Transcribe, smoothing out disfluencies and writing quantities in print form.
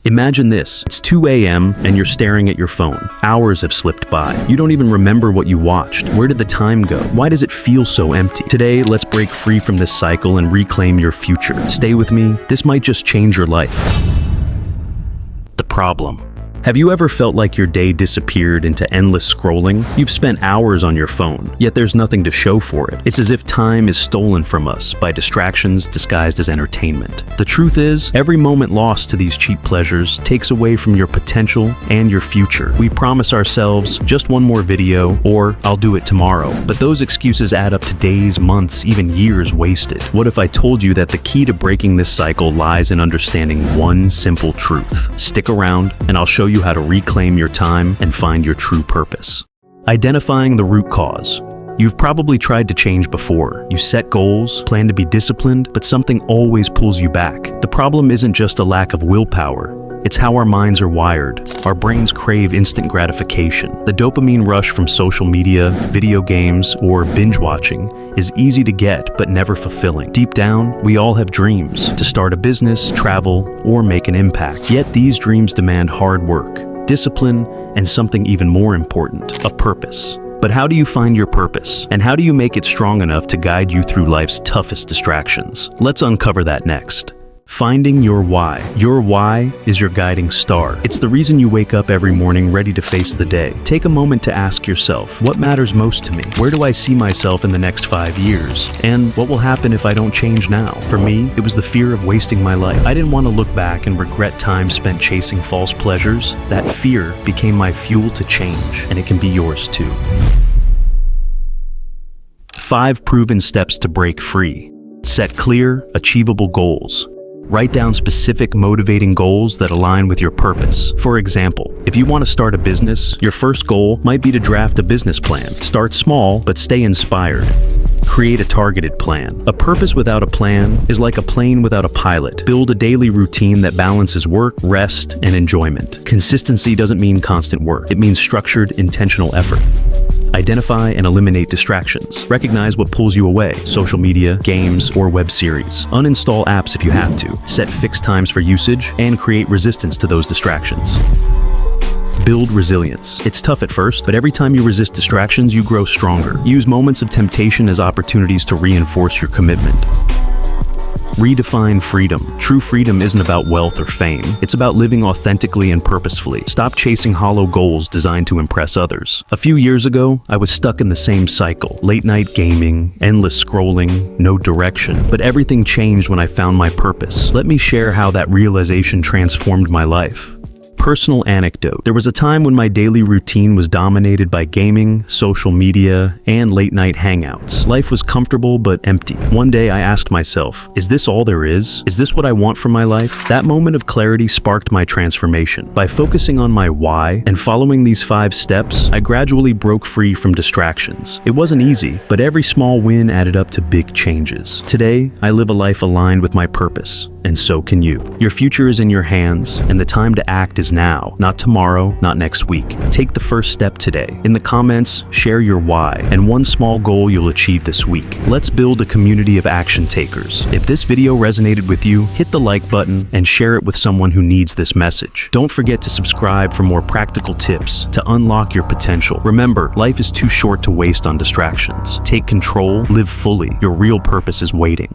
Imagine this, it's 2 a.m. and you're staring at your phone. Hours have slipped by. You don't even remember what you watched. Where did the time go? Why does it feel so empty? Today, let's break free from this cycle and reclaim your future. Stay with me, this might just change your life. The problem. Have you ever felt like your day disappeared into endless scrolling? You've spent hours on your phone, yet there's nothing to show for it. It's as if time is stolen from us by distractions disguised as entertainment. The truth is, every moment lost to these cheap pleasures takes away from your potential and your future. We promise ourselves just one more video, or I'll do it tomorrow. But those excuses add up to days, months, even years wasted. What if I told you that the key to breaking this cycle lies in understanding one simple truth? Stick around, and I'll show you how to reclaim your time and find your true purpose. Identifying the root cause. You've probably tried to change before. You set goals, plan to be disciplined, but something always pulls you back. The problem isn't just a lack of willpower. It's how our minds are wired. Our brains crave instant gratification. The dopamine rush from social media, video games, or binge watching is easy to get but never fulfilling. Deep down, we all have dreams to start a business, travel, or make an impact. Yet these dreams demand hard work, discipline, and something even more important, a purpose. But how do you find your purpose? And how do you make it strong enough to guide you through life's toughest distractions? Let's uncover that next. Finding your why. Your why is your guiding star. It's the reason you wake up every morning ready to face the day. Take a moment to ask yourself, what matters most to me? Where do I see myself in the next 5 years? And what will happen if I don't change now? For me, it was the fear of wasting my life. I didn't want to look back and regret time spent chasing false pleasures. That fear became my fuel to change, and it can be yours too. 5 proven steps to break free. Set clear, achievable goals. Write down specific motivating goals that align with your purpose. For example, if you want to start a business, your first goal might be to draft a business plan. Start small, but stay inspired. Create a targeted plan. A purpose without a plan is like a plane without a pilot. Build a daily routine that balances work, rest, and enjoyment. Consistency doesn't mean constant work. It means structured, intentional effort. Identify and eliminate distractions. Recognize what pulls you away, social media, games, or web series. Uninstall apps if you have to. Set fixed times for usage and create resistance to those distractions. Build resilience. It's tough at first, but every time you resist distractions, you grow stronger. Use moments of temptation as opportunities to reinforce your commitment. Redefine freedom. True freedom isn't about wealth or fame. It's about living authentically and purposefully. Stop chasing hollow goals designed to impress others. A few years ago, I was stuck in the same cycle. Late night gaming, endless scrolling, no direction. But everything changed when I found my purpose. Let me share how that realization transformed my life. Personal anecdote. There was a time when my daily routine was dominated by gaming, social media, and late-night hangouts. Life was comfortable but empty. One day I asked myself, is this all there is? Is this what I want from my life? That moment of clarity sparked my transformation. By focusing on my why and following these 5 steps, I gradually broke free from distractions. It wasn't easy, but every small win added up to big changes. Today, I live a life aligned with my purpose. And so can you. Your future is in your hands, and the time to act is now, not tomorrow, not next week. Take the first step today. In the comments, share your why and one small goal you'll achieve this week. Let's build a community of action takers. If this video resonated with you, hit the like button and share it with someone who needs this message. Don't forget to subscribe for more practical tips to unlock your potential. Remember, life is too short to waste on distractions. Take control, live fully. Your real purpose is waiting.